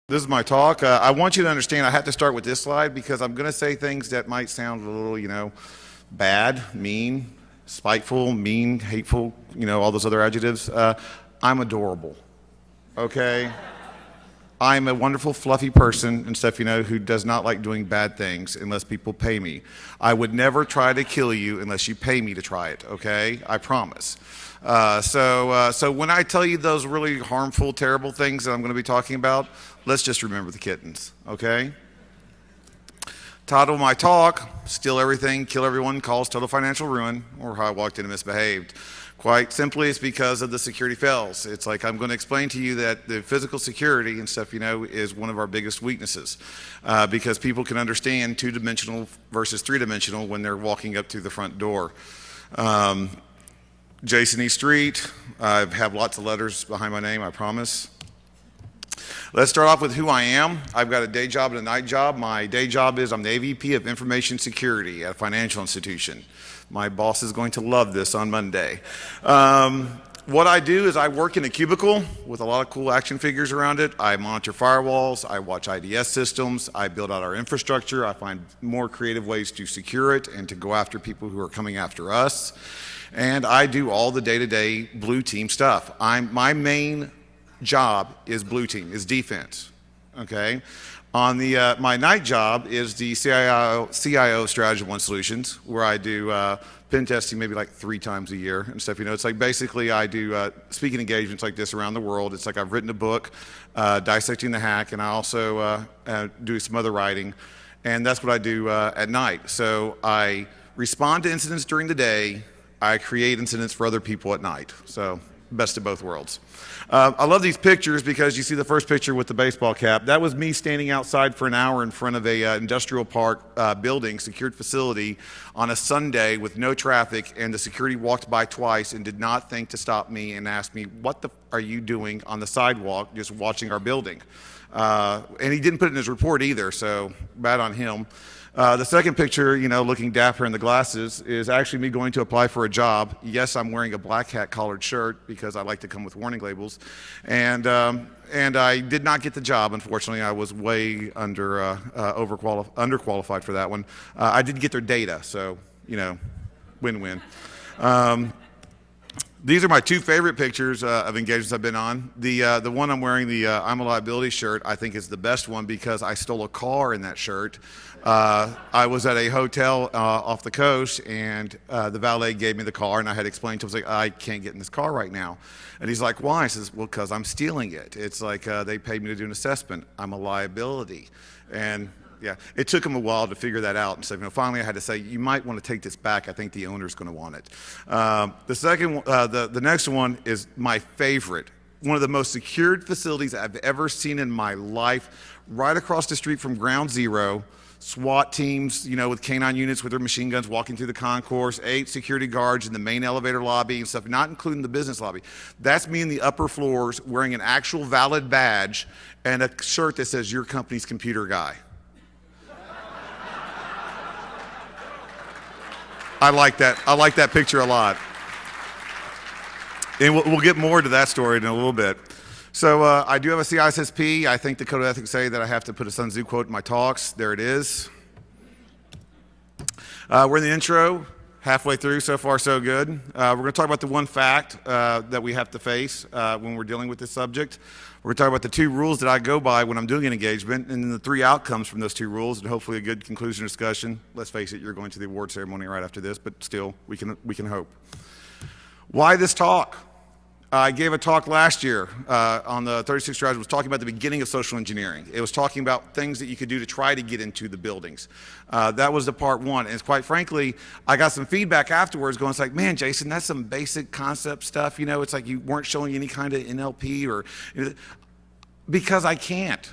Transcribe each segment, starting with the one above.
This is my talk. I want you to understand I have to start with this slide because I'm going to say things that might sound a little, bad, mean, spiteful, mean, hateful, all those other adjectives. I'm adorable, okay? I'm a wonderful, fluffy person and stuff, who does not like doing bad things unless people pay me. I would never try to kill you unless you pay me to try it, okay? I promise. So when I tell you those really harmful, terrible things that I'm going to be talking about, let's just remember the kittens, okay? Title of my talk, Steal Everything, Kill Everyone, Cause Total Financial Ruin, or How I Walked In and Misbehaved. Quite simply, it's because of the security fails. It's like I'm going to explain to you that the physical security and stuff, is one of our biggest weaknesses because people can understand two-dimensional versus three-dimensional when they're walking up through the front door. Jayson E Street, I have lots of letters behind my name, I promise. Let's start off with who I am. I've got a day job and a night job. My day job is I'm the AVP of Information Security at a financial institution. My boss is going to love this on Monday. What I do is I work in a cubicle with a lot of cool action figures around it. I monitor firewalls, I watch IDS systems, I build out our infrastructure, I find more creative ways to secure it and to go after people who are coming after us. And I do all the day-to-day blue team stuff. My main job is blue team, is defense, okay? On the my night job is the CIO of Stratagem One Solutions, where I do pen testing maybe like 3 times a year and stuff. It's like basically I do speaking engagements like this around the world. It's like I've written a book, Dissecting the Hack, and I also do some other writing, and that's what I do at night. So I respond to incidents during the day, I create incidents for other people at night. So best of both worlds. I love these pictures because you see the first picture with the baseball cap. That was me standing outside for an hour in front of a industrial park building, secured facility, on a Sunday with no traffic, and the security walked by twice and did not think to stop me and ask me, what the are you doing on the sidewalk just watching our building? And he didn't put it in his report either, so bad on him. The second picture, looking dapper in the glasses, is actually me going to apply for a job. Yes, I'm wearing a black hat collared shirt because I like to come with warning labels. And I did not get the job, unfortunately. I was way underqualified for that one. I did get their data, so, win-win. These are my 2 favorite pictures of engagements I've been on. The one I'm wearing, the I'm a Liability shirt, I think is the best one because I stole a car in that shirt. I was at a hotel off the coast, and the valet gave me the car, and I had explained to him, I can't get in this car right now. And he's like, why? I says, well, because I'm stealing it. It's like they paid me to do an assessment. I'm a liability. And yeah, it took him a while to figure that out. And so, finally I had to say, you might want to take this back. I think the owner's going to want it. The next one is my favorite. One of the most secured facilities I've ever seen in my life, right across the street from Ground Zero. SWAT teams, with K9 units with their machine guns walking through the concourse, 8 security guards in the main elevator lobby and stuff, not including the business lobby. That's me in the upper floors wearing an actual valid badge and a shirt that says, your company's computer guy. I like that picture a lot. And we'll get more to that story in a little bit. So I do have a CISSP. I think the code of ethics say that I have to put a Sun Tzu quote in my talks. There it is. We're in the intro, halfway through, so far so good. We're going to talk about the one fact that we have to face when we're dealing with this subject. We're going to talk about the 2 rules that I go by when I'm doing an engagement, and then the 3 outcomes from those 2 rules, and hopefully a good conclusion discussion. Let's face it, you're going to the award ceremony right after this, but still, we can hope. Why this talk? I gave a talk last year on the 36 Stratagem. It was talking about the beginning of social engineering. It was talking about things that you could do to try to get into the buildings. That was the part 1. And quite frankly, I got some feedback afterwards going, it's like, man, Jayson, that's some basic concept stuff. It's like you weren't showing any kind of NLP or, because I can't.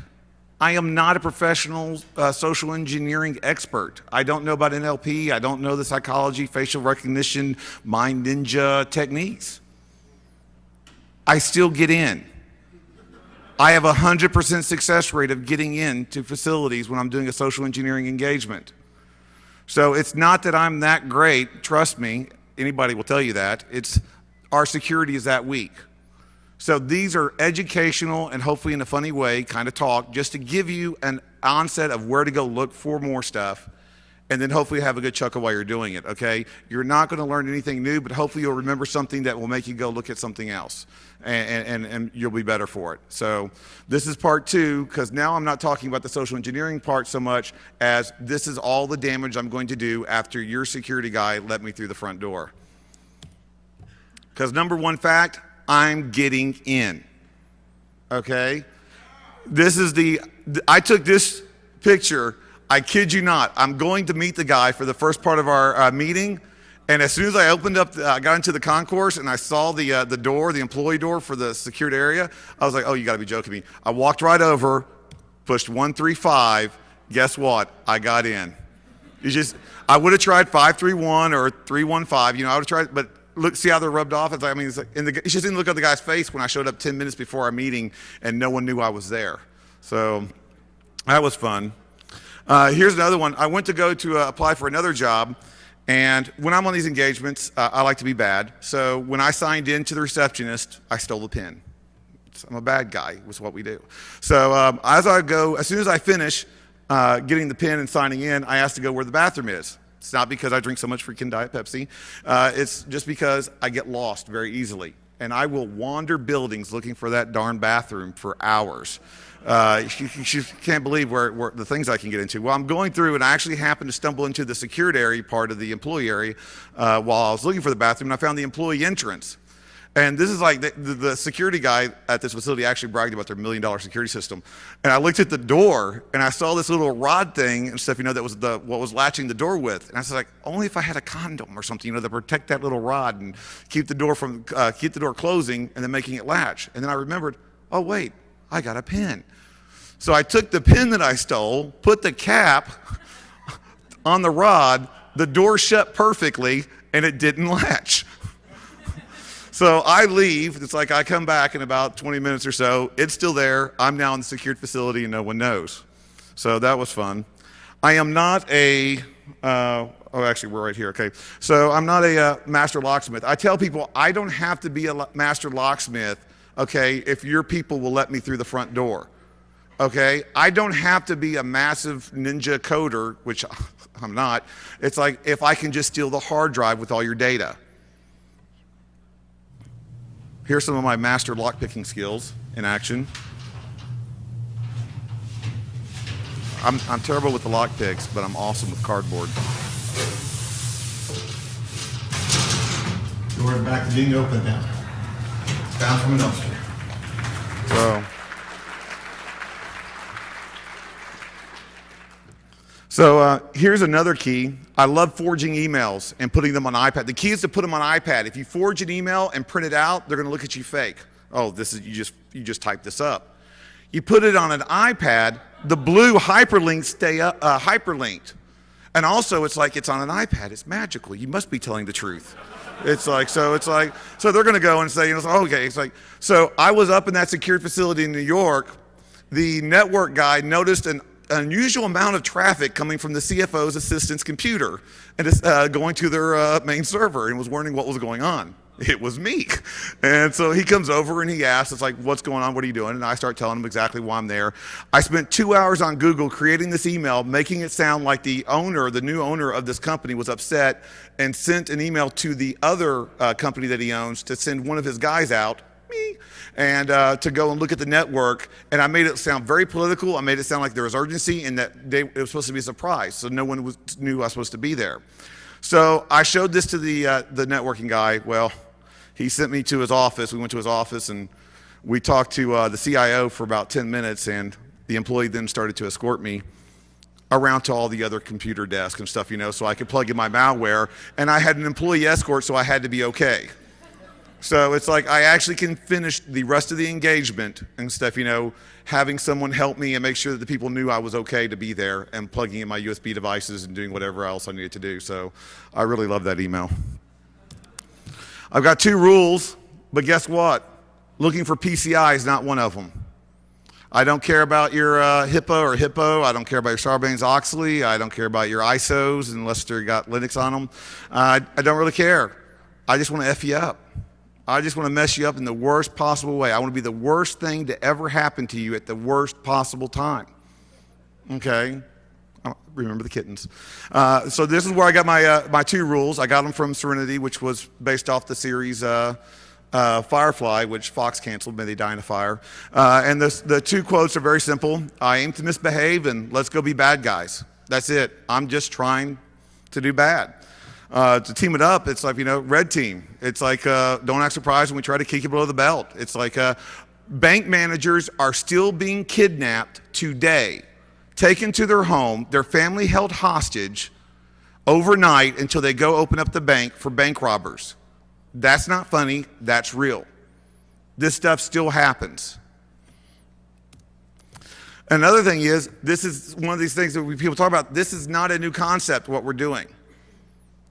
I am not a professional social engineering expert. I don't know about NLP. I don't know the psychology, facial recognition, mind ninja techniques. I still get in. I have a 100% success rate of getting into facilities when I'm doing a social engineering engagement. So it's not that I'm that great, trust me, anybody will tell you that. It's our security is that weak. So these are educational and hopefully in a funny way kind of talk just to give you an onset of where to go look for more stuff, and then hopefully have a good chuckle while you're doing it, okay? You're not going to learn anything new, but hopefully you'll remember something that will make you go look at something else, and you'll be better for it. So this is part 2, because now I'm not talking about the social engineering part so much as this is all the damage I'm going to do after your security guy let me through the front door. Because number 1 fact, I'm getting in, okay? This is I took this picture, I kid you not. I'm going to meet the guy for the first part of our meeting, and as soon as I opened up, I got into the concourse and I saw the door, the employee door for the secured area. I was like, oh, you got to be joking me. I walked right over, pushed 135. Guess what? I got in. I would have tried 531 or 315. You know, I would have tried, but look, see how they're rubbed off. It's like, I mean, it just didn't look at the guy's face when I showed up 10 minutes before our meeting, and no one knew I was there. So that was fun. Here's another one. I went to go to apply for another job, and when I'm on these engagements, I like to be bad. So when I signed in to the receptionist, I stole the pen. I'm a bad guy, was what we do. So as soon as I finish getting the pen and signing in, I ask to go where the bathroom is. It's not because I drink so much freaking Diet Pepsi. It's just because I get lost very easily. And I will wander buildings looking for that darn bathroom for hours. You can't believe where the things I can get into. Well, I'm going through, and I actually happened to stumble into the secured area part of the employee area while I was looking for the bathroom, and I found the employee entrance. And this is like the security guy at this facility actually bragged about their $1 million security system. And I looked at the door, and I saw this little rod thing and stuff, you know, that was what was latching the door with. And I was like, only if I had a condom or something, you know, to protect that little rod and keep the door closing and then making it latch. And then I remembered, oh wait, I got a pin. So I took the pin that I stole, put the cap on the rod, the door shut perfectly, and it didn't latch. So I leave. It's like I come back in about 20 minutes or so. It's still there. I'm now in the secured facility and no one knows. So that was fun. I am not oh, actually, we're right here. Okay. So I'm not a master locksmith. I tell people I don't have to be a master locksmith, okay, if your people will let me through the front door. Okay. I don't have to be a massive ninja coder, which I'm not. It's like if I can just steal the hard drive with all your data. Here's some of my master lockpicking skills in action. I'm terrible with the lockpicks, but I'm awesome with cardboard. Door back to being open now. It's down from a dumpster. So here's another key. I love forging emails and putting them on iPad. The key is to put them on iPad. If you forge an email and print it out, they're going to look at you fake. Oh, you just typed this up. You put it on an iPad, the blue hyperlinks stay hyperlinked. And also, it's like it's on an iPad. It's magical. You must be telling the truth. So they're going to go and say, you know, oh, okay. It's like, so I was up in that secured facility in New York. The network guy noticed an unusual amount of traffic coming from the CFO's assistant's computer and going to their main server, and was wondering what was going on. It was me. And so he comes over and he asks, it's like, what's going on? What are you doing? And I start telling him exactly why I'm there. I spent 2 hours on Google creating this email, making it sound like the new owner of this company was upset, and sent an email to the other company that he owns to send one of his guys out, me, and to go and look at the network. And I made it sound very political. I made it sound like there was urgency and that it was supposed to be a surprise, so no one knew I was supposed to be there. So I showed this to the networking guy. Well, he sent me to his office. We went to his office and we talked to the CIO for about 10 minutes, and the employee then started to escort me around to all the other computer desks and stuff, you know, so I could plug in my malware. And I had an employee escort, so I had to be okay. So it's like I actually can finish the rest of the engagement and stuff, you know, having someone help me and make sure that the people knew I was okay to be there, and plugging in my USB devices and doing whatever else I needed to do. So I really love that email. I've got 2 rules, but guess what? Looking for PCI is not one of them. I don't care about your HIPAA or Hippo. I don't care about your Sarbanes-Oxley. I don't care about your ISOs unless they've got Linux on them. I don't really care. I just want to F you up. I just want to mess you up in the worst possible way. I want to be the worst thing to ever happen to you at the worst possible time. Okay? Remember the kittens. So this is where I got my 2 rules. I got them from Serenity, which was based off the series Firefly, which Fox canceled. May they die in a fire. And the 2 quotes are very simple. I aim to misbehave, and let's go be bad guys. That's it. I'm just trying to do bad. To team it up, it's like, red team. It's like, don't act surprised when we try to kick you below the belt. It's like bank managers are still being kidnapped today, taken to their home, their family held hostage overnight until they go open up the bank for bank robbers. That's not funny. That's real. This stuff still happens. Another thing is, this is one of these things that people talk about. This is not a new concept, what we're doing.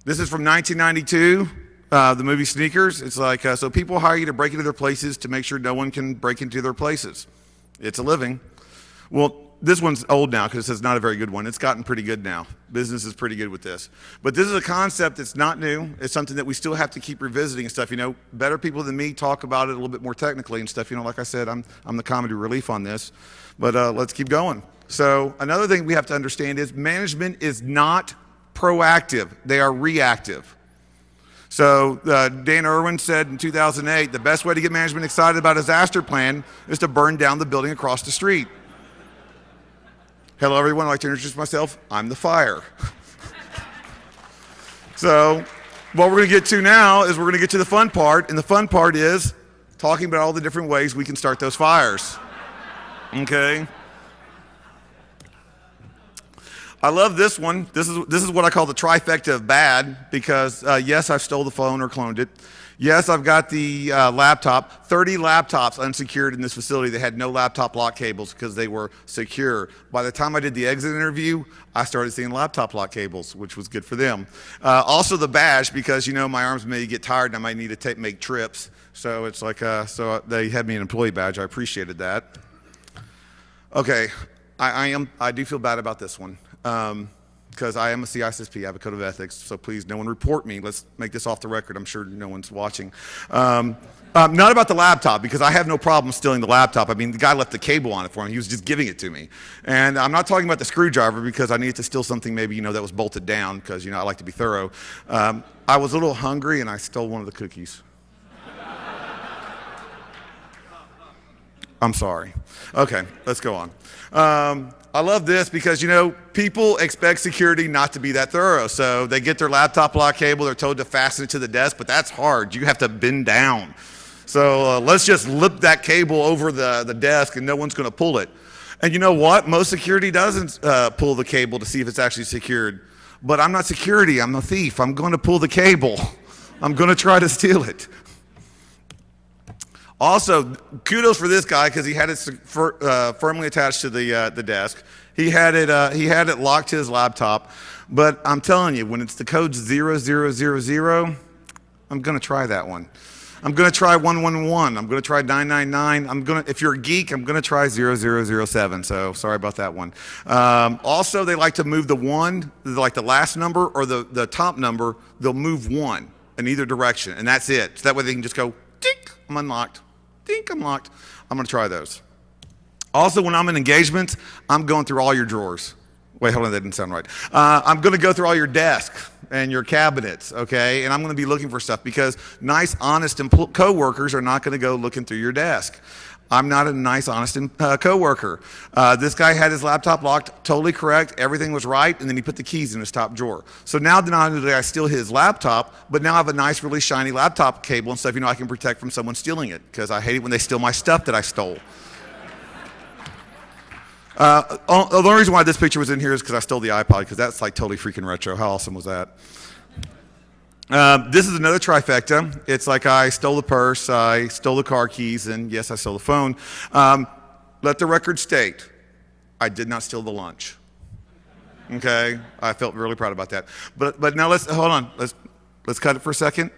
This is from 1992, the movie Sneakers. It's like, so people hire you to break into their places to make sure no one can break into their places. It's a living. Well, this one's old now because it's not a very good one. It's gotten pretty good now. Business is pretty good with this. But this is a concept that's not new. It's something that we still have to keep revisiting and stuff. Better people than me talk about it a little bit more technically and stuff. Like I said, I'm the comedy relief on this. But let's keep going. So another thing we have to understand is management is not proactive. They are reactive. So Dan Irwin said in 2008, the best way to get management excited about a disaster plan is to burn down the building across the street. Hello, everyone. I'd like to introduce myself. I'm the fire. So what we're going to get to now is we're going to get to the fun part, and the fun part is talking about all the different ways we can start those fires. Okay? I love this one. This is what I call the trifecta of bad because, yes, I stole the phone or cloned it. Yes, I've got the laptop. 30 laptops unsecured in this facility that had no laptop lock cables because they were secure. By the time I did the exit interview, I started seeing laptop lock cables, which was good for them. Also the badge because, my arms may get tired and I might need to make trips. So it's like, so they had me an employee badge. I appreciated that. Okay, I do feel bad about this one. Because I am a CISSP, I have a code of ethics, so please no one report me. Let's make this off the record. I'm sure no one's watching. Not about the laptop, because I have no problem stealing the laptop. I mean, the guy left the cable on it for me. He was just giving it to me. And I'm not talking about the screwdriver because I needed to steal something maybe, that was bolted down because, I like to be thorough. I was a little hungry and I stole one of the cookies. I'm sorry. Okay, let's go on. I love this because, people expect security not to be that thorough. So they get their laptop lock cable, they're told to fasten it to the desk, but that's hard. You have to bend down. So let's just lip that cable over the desk and no one's going to pull it. And you know what? Most security doesn't pull the cable to see if it's actually secured. But I'm not security. I'm a thief. I'm going to pull the cable. I'm going to try to steal it. Also, kudos for this guy because he had it firmly attached to the desk. He had it locked to his laptop. But I'm telling you, when it's the code 0000, I'm going to try that one. I'm going to try 111. I'm going to try 999. If you're a geek, I'm going to try 0007. So sorry about that one. Also, they like to move the one, like the last number or the top number. They'll move one in either direction, and that's it. So that way they can just go, dink, I'm unlocked. Dink, I'm locked. I'm going to try those. Also, when I'm in engagements, I'm going through all your drawers. Wait, hold on, that didn't sound right. I'm going to go through all your desks and your cabinets, okay? And I'm going to be looking for stuff because nice, honest co-workers are not going to go looking through your desk. I'm not a nice, honest co-worker. This guy had his laptop locked, totally correct. Everything was right, and then he put the keys in his top drawer. So now not only did I steal his laptop, but now I have a nice, really shiny laptop cable and stuff, I can protect from someone stealing it because I hate it when they steal my stuff that I stole. The only reason why this picture was in here is because I stole the iPod because that's like totally freaking retro. How awesome was that? This is another trifecta. It's like I stole the purse, I stole the car keys, and yes, I stole the phone. Let the record state, I did not steal the lunch. Okay, I felt really proud about that. But now hold on. Let's cut it for a second.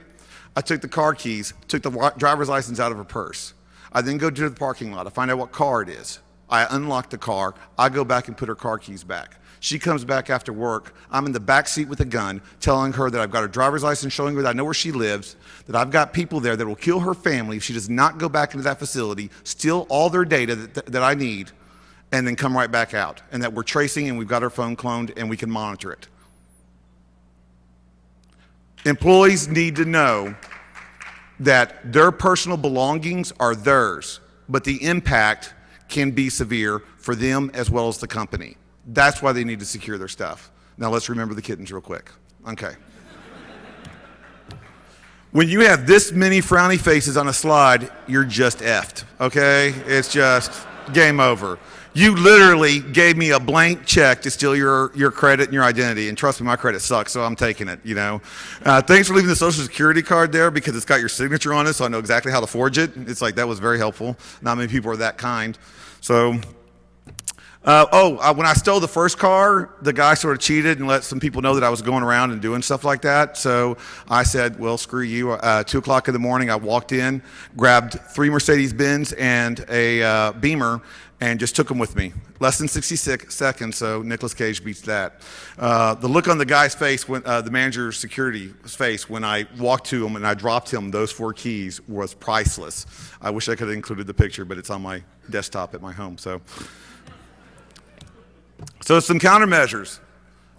I took the car keys, took the driver's license out of her purse. I then go to the parking lot. I find out what car it is. I unlock the car. I go back and put her car keys back. She comes back after work. I'm in the back seat with a gun, telling her that I've got her driver's license, showing her that I know where she lives, that I've got people there that will kill her family if she does not go back into that facility, steal all their data that I need, and then come right back out. And that we're tracing and we've got her phone cloned and we can monitor it. Employees need to know that their personal belongings are theirs, but the impact can be severe for them as well as the company. That's why they need to secure their stuff. Now let's remember the kittens real quick. Okay. When you have this many frowny faces on a slide, you're just effed, okay? It's just game over. You literally gave me a blank check to steal your credit and your identity, and trust me, my credit sucks, so I'm taking it, you know. Thanks for leaving the Social Security card there because it's got your signature on it, so I know exactly how to forge it. It's like, that was very helpful. Not many people are that kind. So, when I stole the first car, the guy sort of cheated and let some people know that I was going around and doing stuff like that. So I said, well, screw you. 2 o'clock in the morning, I walked in, grabbed 3 Mercedes-Benz and a Beamer, and just took them with me. Less than 66 seconds, so Nicolas Cage beats that. The look on the guy's face, when the manager's security's face, when I walked to him and I dropped him those 4 keys was priceless. I wish I could have included the picture, but it's on my desktop at my home. So some countermeasures.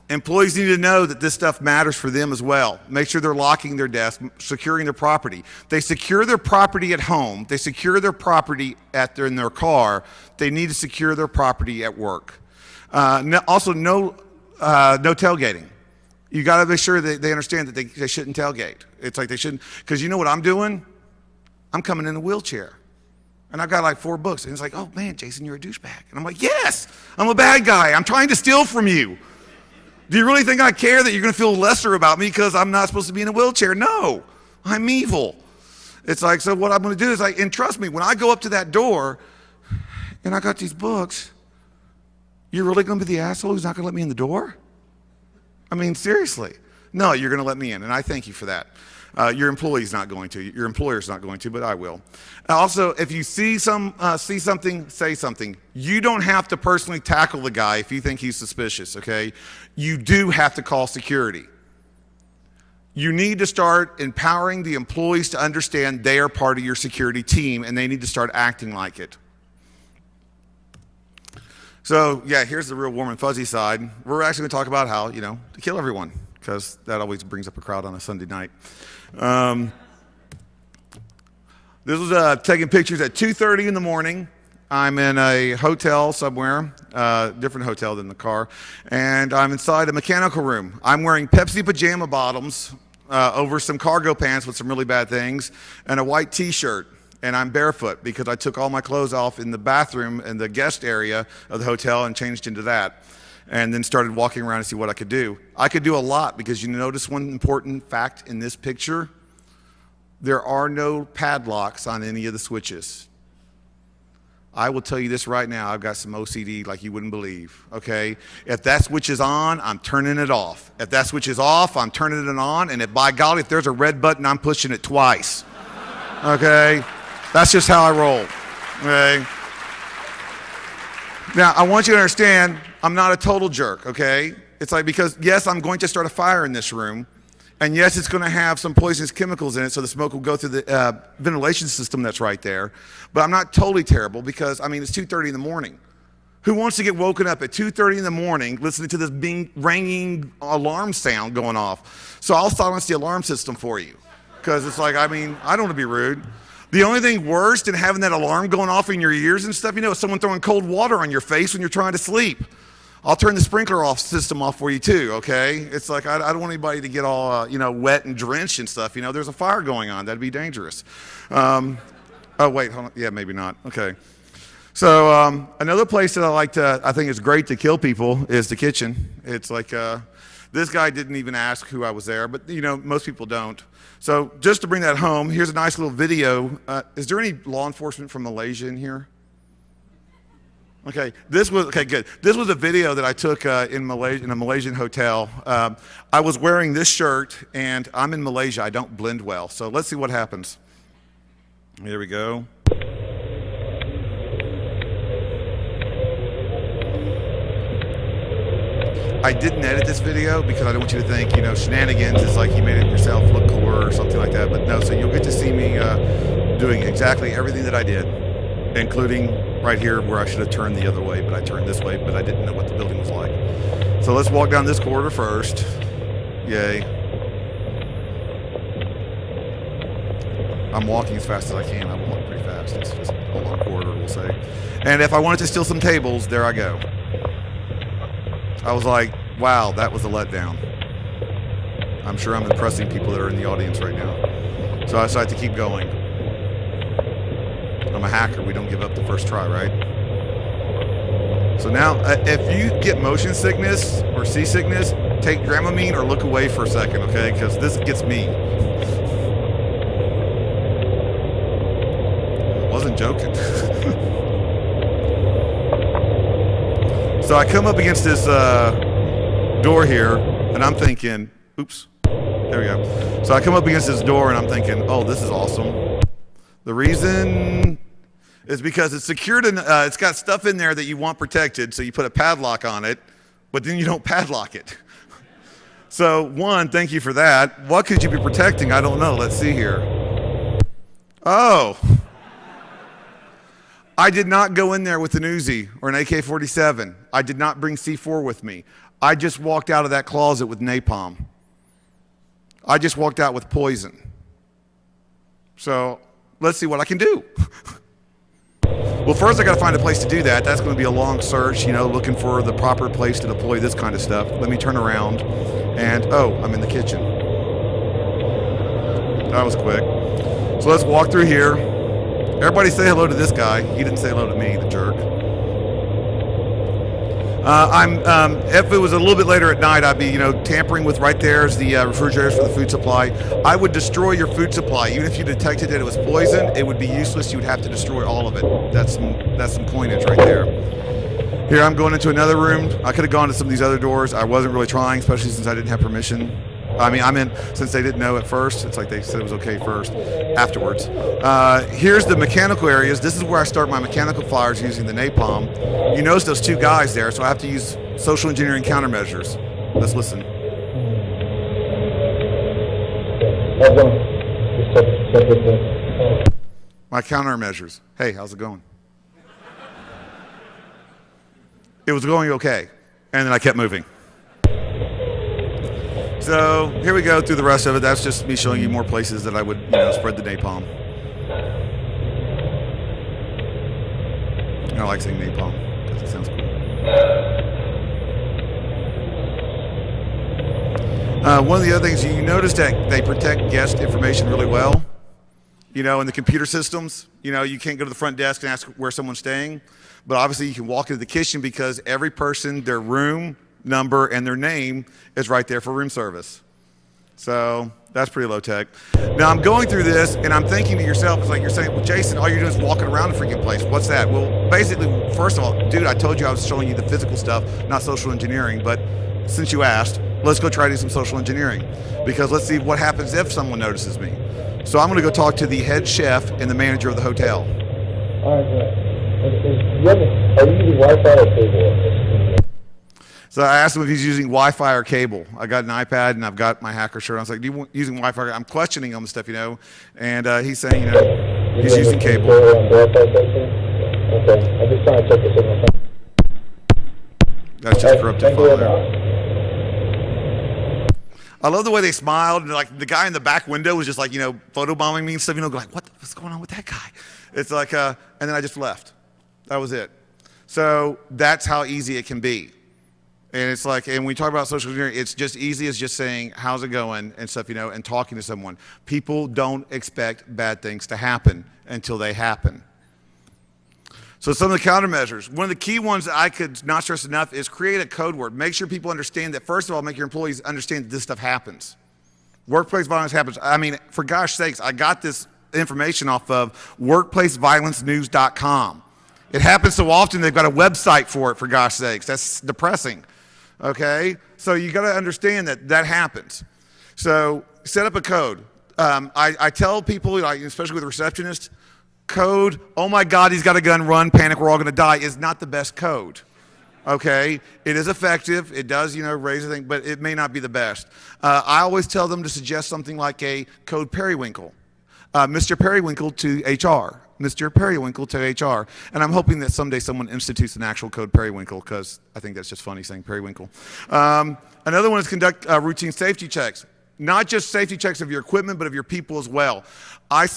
Employees need to know that this stuff matters for them as well. Make sure they're locking their desk, securing their property. They secure their property at home. They secure their property in their car. They need to secure their property at work. Also, no tailgating. You got to make sure that they understand that they shouldn't tailgate. It's like they shouldn't, because you know what I'm doing? I'm coming in a wheelchair. And I've got like 4 books. And it's like, oh man, Jayson, you're a douchebag. And I'm like, yes, I'm a bad guy. I'm trying to steal from you. Do you really think I care that you're going to feel lesser about me because I'm not supposed to be in a wheelchair? No, I'm evil. It's like, so what I'm going to do is, and trust me, when I go up to that door and I got these books, you're really going to be the asshole who's not going to let me in the door? I mean, seriously. No, you're going to let me in, and I thank you for that. Your employee's not going to. Your employer's not going to, but I will. Also, if you see something, say something. You don't have to personally tackle the guy if you think he's suspicious, okay? You do have to call security. You need to start empowering the employees to understand they are part of your security team, and they need to start acting like it. So, yeah, here's the real warm and fuzzy side. We're actually going to talk about how, to kill everyone, because that always brings up a crowd on a Sunday night. This was taking pictures at 2:30 in the morning. I'm in a hotel somewhere, different hotel than the car, and I'm inside a mechanical room. I'm wearing Pepsi pajama bottoms over some cargo pants with some really bad things, and a white t-shirt, and I'm barefoot because I took all my clothes off in the bathroom in the guest area of the hotel and changed into that, and then started walking around to see what I could do. I could do a lot because you notice one important fact in this picture. There are no padlocks on any of the switches. I will tell you this right now, I've got some OCD like you wouldn't believe, okay? If that switch is on, I'm turning it off. If that switch is off, I'm turning it on, and if by golly, if there's a red button, I'm pushing it twice, okay? That's just how I roll, okay? Now, I want you to understand, I'm not a total jerk, okay? It's like, because yes, I'm going to start a fire in this room, and yes, it's going to have some poisonous chemicals in it, so the smoke will go through the ventilation system that's right there. But I'm not totally terrible because, I mean, it's 2:30 in the morning. Who wants to get woken up at 2:30 in the morning listening to this ringing alarm sound going off? So I'll silence the alarm system for you because it's like, I mean, I don't want to be rude. The only thing worse than having that alarm going off in your ears and stuff, is someone throwing cold water on your face when you're trying to sleep. I'll turn the sprinkler system off for you too, okay? It's like, I don't want anybody to get all, wet and drenched and stuff. There's a fire going on. That'd be dangerous. Oh, wait, hold on. Yeah, maybe not. Okay. So another place that I think is great to kill people is the kitchen. It's like, this guy didn't even ask who I was there, but, most people don't. So just to bring that home, here's a nice little video. Is there any law enforcement from Malaysia in here? Okay, good. This was a video that I took in a Malaysian hotel. I was wearing this shirt, and I'm in Malaysia. I don't blend well, so let's see what happens. Here we go. I didn't edit this video because I don't want you to think, you know, shenanigans is like you made it yourself look cooler or something like that. But no, so you'll get to see me doing exactly everything that I did, including right here where I should have turned the other way, but I turned this way, but I didn't know what the building was like. So let's walk down this corridor first. Yay. I'm walking as fast as I can. I walk pretty fast. It's just a long corridor, we'll say. And if I wanted to steal some tables, there I go. I was like, wow, that was a letdown. I'm sure I'm impressing people that are in the audience right now. So I decided to keep going. I'm a hacker. We don't give up the first try, right? So now, if you get motion sickness or seasickness, take Dramamine or look away for a second, okay? Because this gets me. I wasn't joking. So I come up against this door here, and I'm thinking, oops, there we go. So I come up against this door, and I'm thinking, oh, this is awesome. The reason is because it's secured, and it's got stuff in there that you want protected, so you put a padlock on it, but then you don't padlock it. So one, thank you for that. What could you be protecting? I don't know. Let's see here. Oh. I did not go in there with an Uzi or an AK-47. I did not bring C4 with me. I just walked out of that closet with napalm. I just walked out with poison. So let's see what I can do. Well, first I got to find a place to do that. That's going to be a long search, you know, looking for the proper place to deploy this kind of stuff. Let me turn around and, oh, I'm in the kitchen. That was quick. So let's walk through here. Everybody say hello to this guy. He didn't say hello to me, the jerk. If it was a little bit later at night, I'd be, you know, tampering with right there's the refrigerators for the food supply. I would destroy your food supply. Even if you detected that it was poison, it would be useless. You would have to destroy all of it. That's some coinage right there. Here, I'm going into another room. I could have gone to some of these other doors. I wasn't really trying, especially since I didn't have permission. I mean, since they didn't know at first, it's like they said it was okay first, afterwards. Here's the mechanical areas. This is where I start my mechanical fires using the napalm. You notice those two guys there, so I have to use social engineering countermeasures. Let's listen. My countermeasures. Hey, how's it going? It was going okay, and then I kept moving. So here we go through the rest of it. That's just me showing you more places that I would, you know, spread the napalm. I like saying napalm because it sounds cool. One of the other things, you notice that they protect guest information really well. You know, in the computer systems, you know, you can't go to the front desk and ask where someone's staying, but obviously you can walk into the kitchen because every person, their room, number, and their name is right there for room service. So that's pretty low tech. Now I'm going through this and I'm thinking to yourself, it's like you're saying, well, Jason, all you're doing is walking around the freaking place. What's that? Well, basically, first of all, dude, I told you I was showing you the physical stuff, not social engineering, but since you asked, let's go try to do some social engineering because let's see what happens if someone notices me. So I'm going to go talk to the head chef and the manager of the hotel. All right, are you using Wi-Fi or cable? So I asked him if he's using Wi-Fi or cable. I got an iPad and I've got my hacker shirt. I was like, "Do you want using Wi-Fi?" I'm questioning him and stuff, you know, and he's saying, you know, he's using cable. Okay, I'm just trying to check the signal. That's just corrupted file there. I love the way they smiled, and like the guy in the back window was just like, you know, photobombing me and stuff, you know, like, what's going on with that guy? It's like, and then I just left. That was it. So that's how easy it can be. And it's like, and when we talk about social engineering, it's just easy as just saying, how's it going and stuff, you know, and talking to someone. People don't expect bad things to happen until they happen. So some of the countermeasures, one of the key ones that I could not stress enough is create a code word. Make sure people understand that, first of all, make your employees understand that this stuff happens. Workplace violence happens. I mean, for gosh sakes, I got this information off of workplaceviolencenews.com. It happens so often they've got a website for it, for gosh sakes. That's depressing. Okay, so you got to understand that that happens. So set up a code. I tell people, like, especially with receptionists, code, oh my God, he's got a gun, run, panic, we're all going to die, is not the best code. Okay, it is effective. It does, raise the thing, but it may not be the best. I always tell them to suggest something like a code periwinkle. Mr. Periwinkle to HR. Mr. Periwinkle to HR. And I'm hoping that someday someone institutes an actual code periwinkle, because I think that's just funny saying periwinkle. Another one is conduct routine safety checks. Not just safety checks of your equipment, but of your people as well.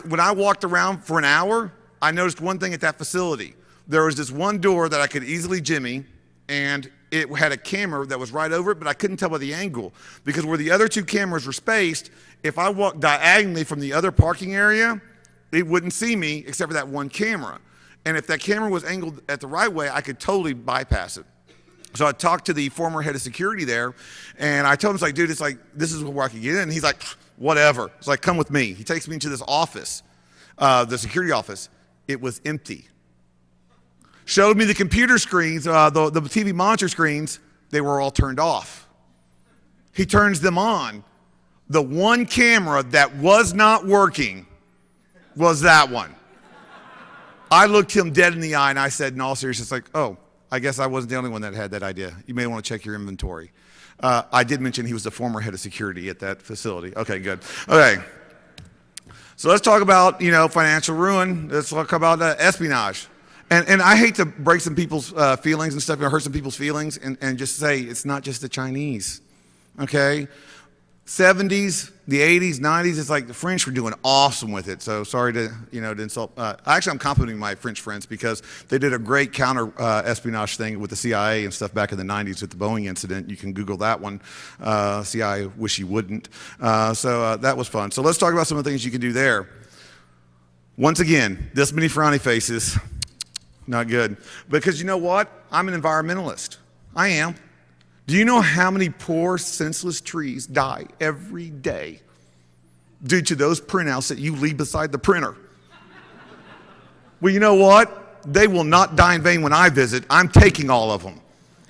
When I walked around for an hour, I noticed one thing at that facility. There was this one door that I could easily jimmy, and it had a camera that was right over it, but I couldn't tell by the angle, because where the other two cameras were spaced, if I walked diagonally from the other parking area, it wouldn't see me except for that one camera. And if that camera was angled at the right way, I could totally bypass it. So I talked to the former head of security there, and I told him, it's like, dude, it's like, this is where I could get in. And he's like, whatever. It's like, come with me. He takes me into this office, the security office. It was empty. Showed me the computer screens, the TV monitor screens. They were all turned off. He turns them on. The one camera that was not working was that one. I looked him dead in the eye and I said, in all seriousness, like, oh, I guess I wasn't the only one that had that idea. You may want to check your inventory. I did mention he was the former head of security at that facility. Okay, good. Okay. So let's talk about, financial ruin. Let's talk about espionage. And I hate to break some people's feelings and stuff, hurt some people's feelings, and just say it's not just the Chinese, okay? 70s, the 80s, 90s, it's like the French were doing awesome with it. So sorry to, to insult. Actually, I'm complimenting my French friends because they did a great counter espionage thing with the CIA and stuff back in the 90s with the Boeing incident. You can Google that one. CIA, wish you wouldn't. So that was fun. So let's talk about some of the things you can do there. Once again, this many frowny faces, not good. Because you know what? I'm an environmentalist. I am. Do you know how many poor, senseless trees die every day due to those printouts that you leave beside the printer? Well, you know what? They will not die in vain when I visit. I'm taking all of them.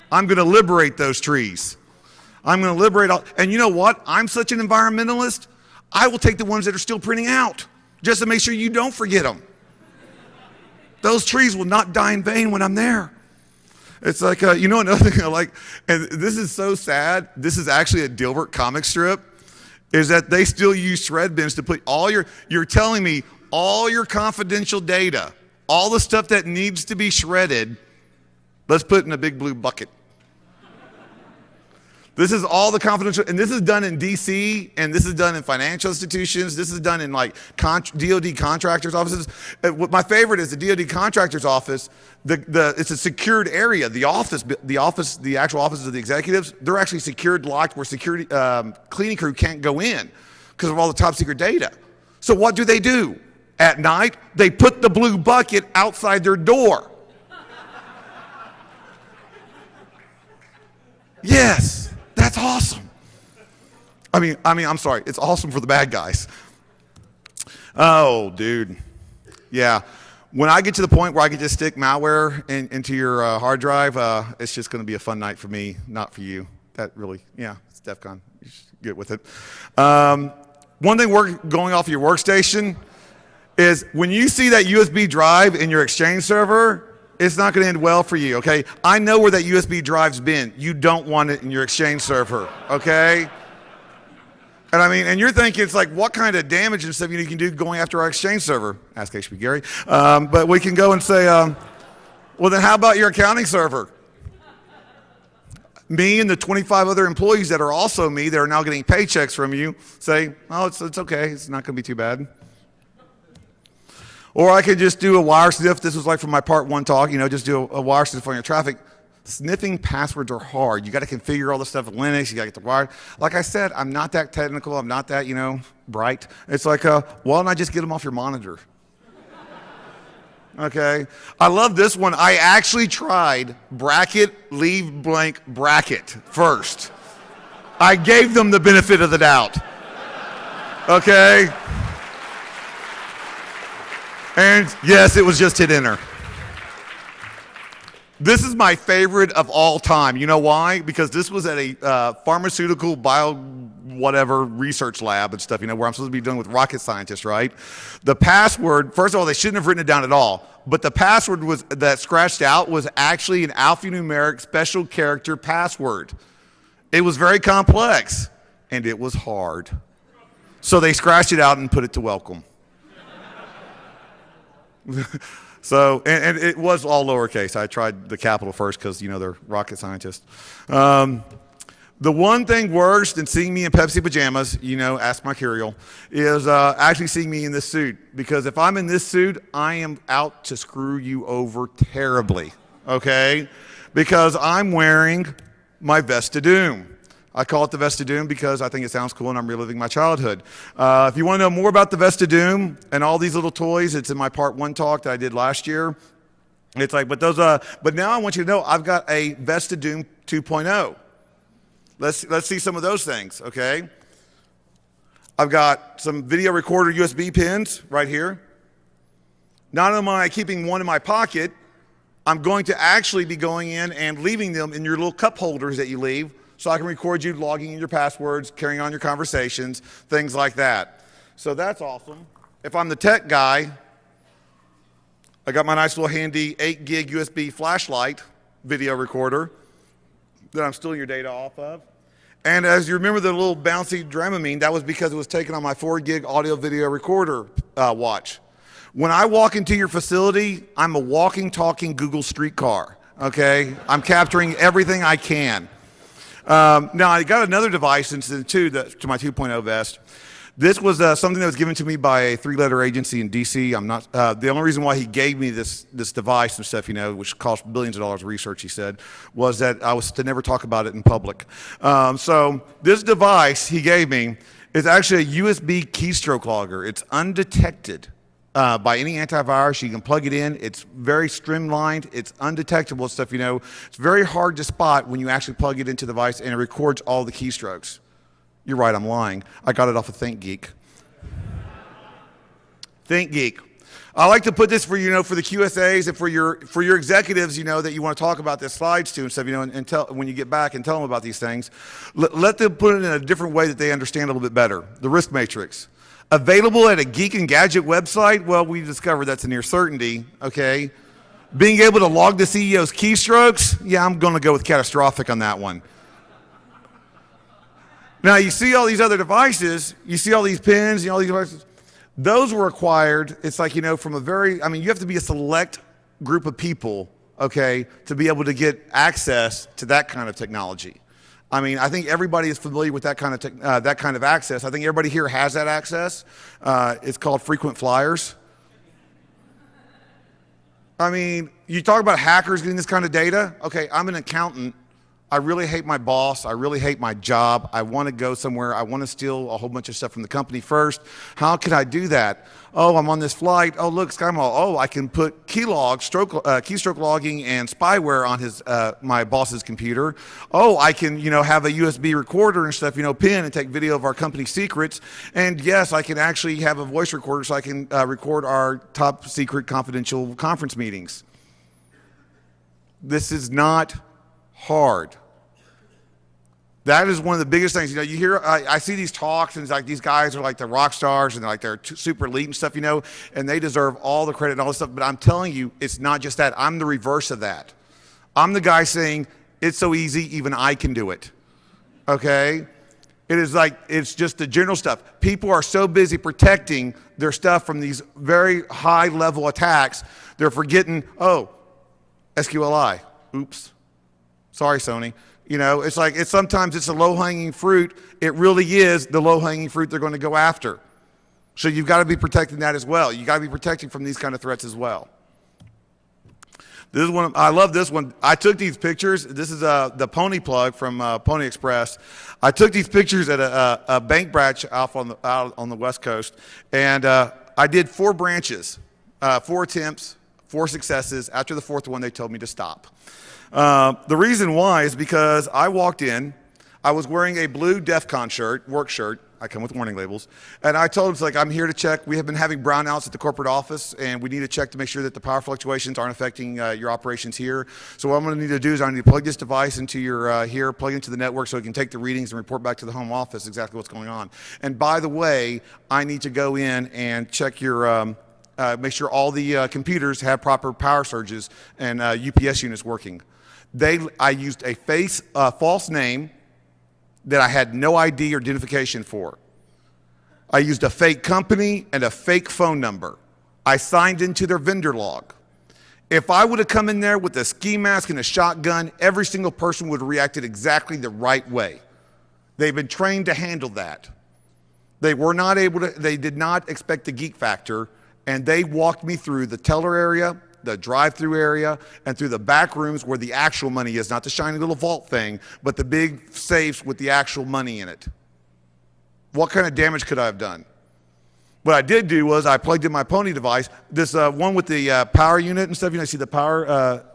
I'm going to liberate those trees. I'm going to liberate all. And you know what? I'm such an environmentalist, I will take the ones that are still printing out just to make sure you don't forget them. Those trees will not die in vain when I'm there. It's like, another thing I like, and this is so sad, this is actually a Dilbert comic strip, is that they still use shred bins to put you're telling me all your confidential data, all the stuff that needs to be shredded, let's put in a big blue bucket. This is all the confidential, and this is done in DC, and this is done in financial institutions. This is done in like DOD contractors' offices. My favorite is the DOD contractors' office. It's a secured area. The actual offices of the executives, they're actually secured, locked, where security cleaning crew can't go in because of all the top secret data. So what do? At night, they put the blue bucket outside their door. Yes. That's awesome. I mean, I'm sorry. It's awesome for the bad guys. Oh, dude. Yeah. When I get to the point where I get to stick malware into your hard drive, it's just going to be a fun night for me, not for you. That really, yeah, it's DEFCON. You should get with it. One thing going off your workstation is when you see that USB drive in your Exchange server, it's not going to end well for you, okay? I know where that USB drive's been. You don't want it in your Exchange server, okay? And you're thinking, it's like, what kind of damage and stuff you can do going after our Exchange server? Ask HP Gary. But we can go and say, well, then how about your accounting server? Me and the 25 other employees that are also me that are now getting paychecks from you say, oh, it's okay. It's not going to be too bad. Or I could just do a wire sniff. This was like from my part one talk, just do a wire sniff on your traffic. Sniffing passwords are hard. You got to configure all the stuff in Linux. You got to get the wire. Like I said, I'm not that technical. I'm not that, bright. It's like, why don't I just get them off your monitor? Okay. I love this one. I actually tried bracket, leave blank, bracket first. I gave them the benefit of the doubt. Okay. And yes, it was just hit enter. This is my favorite of all time. You know why? Because this was at a pharmaceutical bio whatever research lab and stuff, you know, where I'm supposed to be dealing with rocket scientists, right? The password, first of all, they shouldn't have written it down at all. But the password was that scratched out was actually an alphanumeric special character password. It was very complex and it was hard. So they scratched it out and put it to welcome. So, and it was all lowercase. I tried the capital first because, you know, they're rocket scientists. The one thing worse than seeing me in Pepsi pajamas, you know, ask my Curial, is actually seeing me in this suit. Because if I'm in this suit, I am out to screw you over terribly, okay? Because I'm wearing my vest of doom. I call it the vest of doom because I think it sounds cool and I'm reliving my childhood. If you want to know more about the vest of doom and all these little toys, it's in my part 1 talk that I did last year. It's like, but now I want you to know I've got a vest of doom 2.0. Let's see some of those things, okay? I've got some video recorder USB pins right here. Not only am I keeping one in my pocket, I'm going to actually be going in and leaving them in your little cup holders that you leave so I can record you logging in your passwords, carrying on your conversations, things like that. So that's awesome. If I'm the tech guy, I got my nice little handy 8 gig USB flashlight video recorder that I'm stealing your data off of. And as you remember the little bouncy Dramamine, that was because it was taken on my 4 gig audio video recorder watch. When I walk into your facility, I'm a walking, talking Google streetcar, okay? I'm capturing everything I can. Now, I got another device to my 2.0 vest. This was something that was given to me by a 3-letter agency in DC. I'm not, the only reason why he gave me this device and stuff, you know, which cost billions of dollars of research, he said, was that I was to never talk about it in public. So this device he gave me is actually a USB keystroke logger. It's undetected by any antivirus. You can plug it in. It's very streamlined. It's undetectable stuff, you know. It's very hard to spot when you actually plug it into the device and it records all the keystrokes. You're right, I'm lying. I got it off of ThinkGeek. ThinkGeek. I like to put this for, you know, for the QSAs and for your executives, you know, that you want to talk about their slides to and stuff, you know, and tell, when you get back and tell them about these things, let them put it in a different way that they understand a little bit better. The risk matrix. Available at a Geek and Gadget website? Well, we discovered that's a near certainty, okay? Being able to log the CEO's keystrokes? Yeah, I'm going to go with catastrophic on that one. Now, you see all these other devices, you see all these pins, you know, all these devices. Those were acquired, it's like, you know, from a very, I mean, you have to be a select group of people, okay, to be able to get access to that kind of technology. I mean, I think everybody is familiar with that kind of access. I think everybody here has that access. It's called frequent flyers. I mean, you talk about hackers getting this kind of data. Okay, I'm an accountant. I really hate my boss. I really hate my job. I want to go somewhere. I want to steal a whole bunch of stuff from the company first. How can I do that? Oh, I'm on this flight. Oh, look, SkyMall. Oh, I can put keystroke logging and spyware on his my boss's computer. Oh, I can, you know, have a USB recorder and stuff, you know, pin and take video of our company secrets. And yes, I can actually have a voice recorder so I can record our top secret confidential conference meetings. This is not hard. That is one of the biggest things. You know, you hear, I see these talks and it's like these guys are like the rock stars and they're super elite and stuff, you know, and they deserve all the credit and all this stuff. But I'm telling you, it's not just that. I'm the reverse of that. I'm the guy saying, it's so easy, even I can do it. Okay? It is like, it's just the general stuff. People are so busy protecting their stuff from these very high level attacks, they're forgetting, oh, SQLI, oops. Sorry, Sony. You know, it's like, sometimes it's a low-hanging fruit. It really is the low-hanging fruit they're going to go after. So you've got to be protecting that as well. You got to be protecting from these kind of threats as well. This is one, I love this one. I took these pictures. This is the Pony plug from Pony Express. I took these pictures at a bank branch out on the West Coast, and I did 4 branches, 4 attempts, 4 successes. After the 4th one, they told me to stop. The reason why is because I walked in, I was wearing a blue DEFCON shirt, work shirt, I come with warning labels. And I told him, it's like, I'm here to check. We have been having brownouts at the corporate office, and we need to check to make sure that the power fluctuations aren't affecting your operations here. So what I'm going to need to do is I need to plug this device into your here, plug into the network so it can take the readings and report back to the home office exactly what's going on. And by the way, I need to go in and check your make sure all the computers have proper power surges and UPS units working. I used a false name that I had no ID or identification for. I used a fake company and a fake phone number. I signed into their vendor log. If I would have come in there with a ski mask and a shotgun, every single person would have reacted exactly the right way. They've been trained to handle that. They were not able to, they did not expect the geek factor, and they walked me through the teller area, the drive-through area, and through the back rooms where the actual money is, not the shiny little vault thing, but the big safes with the actual money in it. What kind of damage could I have done? What I did do was I plugged in my Pony device, this one with the power unit and stuff. You know, see the power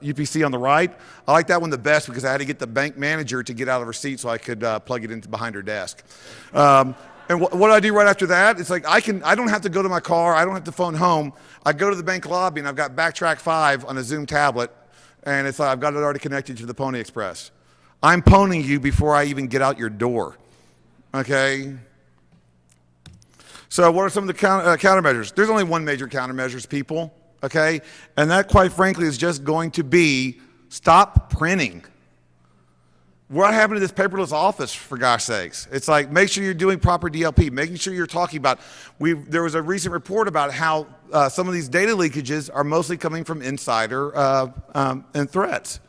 UPC on the right? I like that one the best because I had to get the bank manager to get out of her seat so I could plug it into behind her desk. And what do I do right after that? It's like I don't have to go to my car. I don't have to phone home. I go to the bank lobby and I've got Backtrack 5 on a Zoom tablet, and it's like I've got it already connected to the Pony Express. I'm ponying you before I even get out your door, okay? So what are some of the countermeasures? There's only one major countermeasures, people, okay? And that, quite frankly, is just going to be stop printing. What happened to this paperless office, for gosh sakes? It's like, make sure you're doing proper DLP, making sure you're talking about, there was a recent report about how some of these data leakages are mostly coming from insider and threats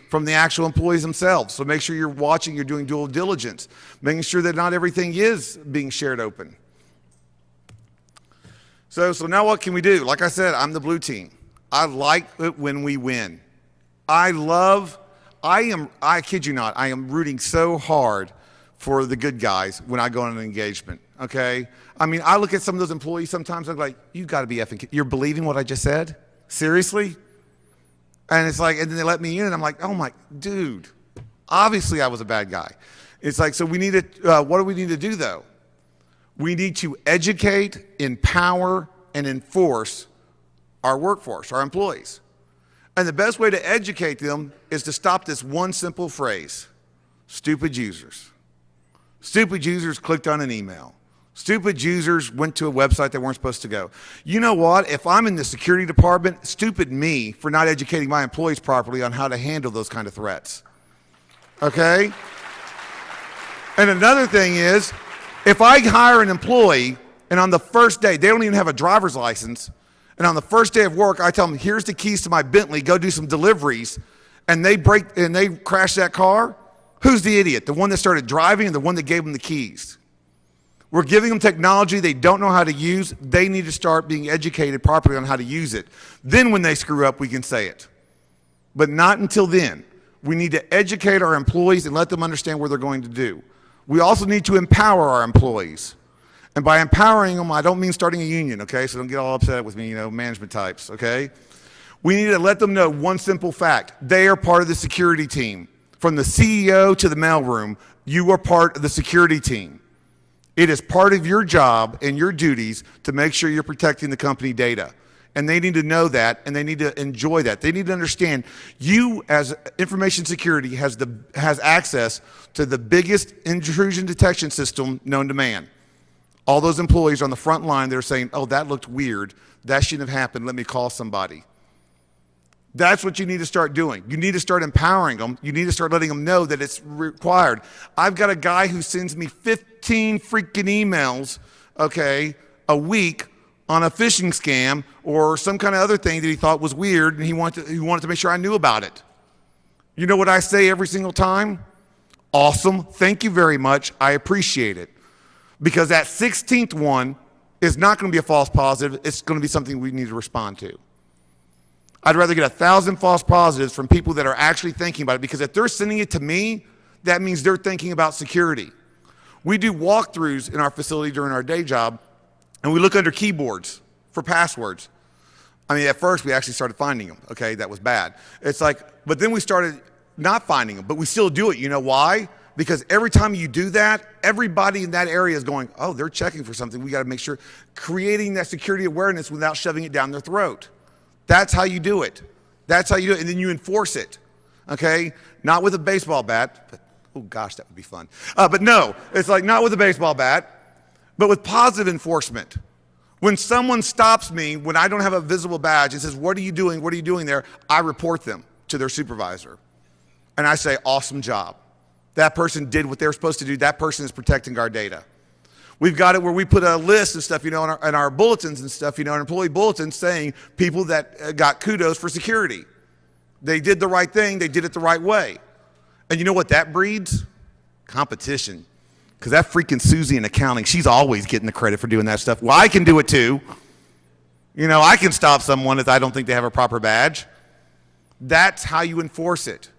from the actual employees themselves. So make sure you're watching, you're doing due diligence, making sure that not everything is being shared open. So now what can we do? Like I said, I'm the blue team. I like it when we win. I kid you not, I am rooting so hard for the good guys when I go on an engagement, okay? I mean, I look at some of those employees sometimes, I'm like, you gotta be effing, you're believing what I just said? Seriously? And it's like, and then they let me in and I'm like, oh my, dude, obviously I was a bad guy. It's like, so we need to, what do we need to do though? We need to educate, empower, and enforce our workforce, our employees. And the best way to educate them is to stop this one simple phrase: stupid users. Stupid users clicked on an email. Stupid users went to a website they weren't supposed to go. You know what? If I'm in the security department, stupid me for not educating my employees properly on how to handle those kind of threats. Okay? And another thing is, if I hire an employee and on the first day, they don't even have a driver's license, and on the first day of work, I tell them, here's the keys to my Bentley, go do some deliveries, and they crash that car, who's the idiot? The one that started driving or the one that gave them the keys? We're giving them technology they don't know how to use. They need to start being educated properly on how to use it. Then when they screw up, we can say it. But not until then. We need to educate our employees and let them understand what they're going to do. We also need to empower our employees. And by empowering them, I don't mean starting a union, okay? So don't get all upset with me, you know, management types, okay? We need to let them know one simple fact. They are part of the security team. From the CEO to the mailroom, you are part of the security team. It is part of your job and your duties to make sure you're protecting the company data. And they need to know that, and they need to enjoy that. They need to understand you, as information security, has access to the biggest intrusion detection system known to man. All those employees on the front line, they're saying, oh, that looked weird. That shouldn't have happened. Let me call somebody. That's what you need to start doing. You need to start empowering them. You need to start letting them know that it's required. I've got a guy who sends me 15 freaking emails, okay, a week on a phishing scam or some kind of other thing that he thought was weird, and he wanted to make sure I knew about it. You know what I say every single time? Awesome. Thank you very much. I appreciate it. Because that 16th one is not going to be a false positive. It's going to be something we need to respond to. I'd rather get 1,000 false positives from people that are actually thinking about it, because if they're sending it to me, that means they're thinking about security. We do walkthroughs in our facility during our day job, and we look under keyboards for passwords. I mean, at first we actually started finding them. Okay, that was bad. It's like, but then we started not finding them, but we still do it. You know why? Because every time you do that, everybody in that area is going, oh, they're checking for something. We got to make sure. Creating that security awareness without shoving it down their throat. That's how you do it. That's how you do it. And then you enforce it. Okay? Not with a baseball bat. But, oh, gosh, that would be fun. But no, it's like not with a baseball bat, but with positive enforcement. When someone stops me, when I don't have a visible badge and says, what are you doing? What are you doing there? I report them to their supervisor. And I say, awesome job. That person did what they're supposed to do. That person is protecting our data. We've got it where we put a list and stuff, in our bulletins and stuff, our employee bulletins saying people that got kudos for security. They did the right thing. They did it the right way. And you know what that breeds? Competition. Because that freaking Susie in accounting, she's always getting the credit for doing that stuff. Well, I can do it too. I can stop someone if I don't think they have a proper badge. That's how you enforce it.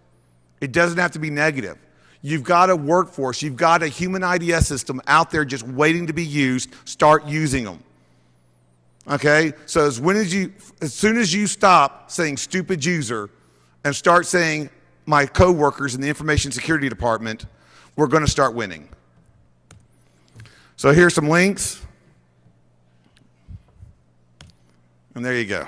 It doesn't have to be negative. You've got a workforce. You've got a human IDS system out there just waiting to be used. Start using them. Okay? So as soon as you stop saying stupid user and start saying my coworkers in the information security department, we're going to start winning. So here's some links. And there you go.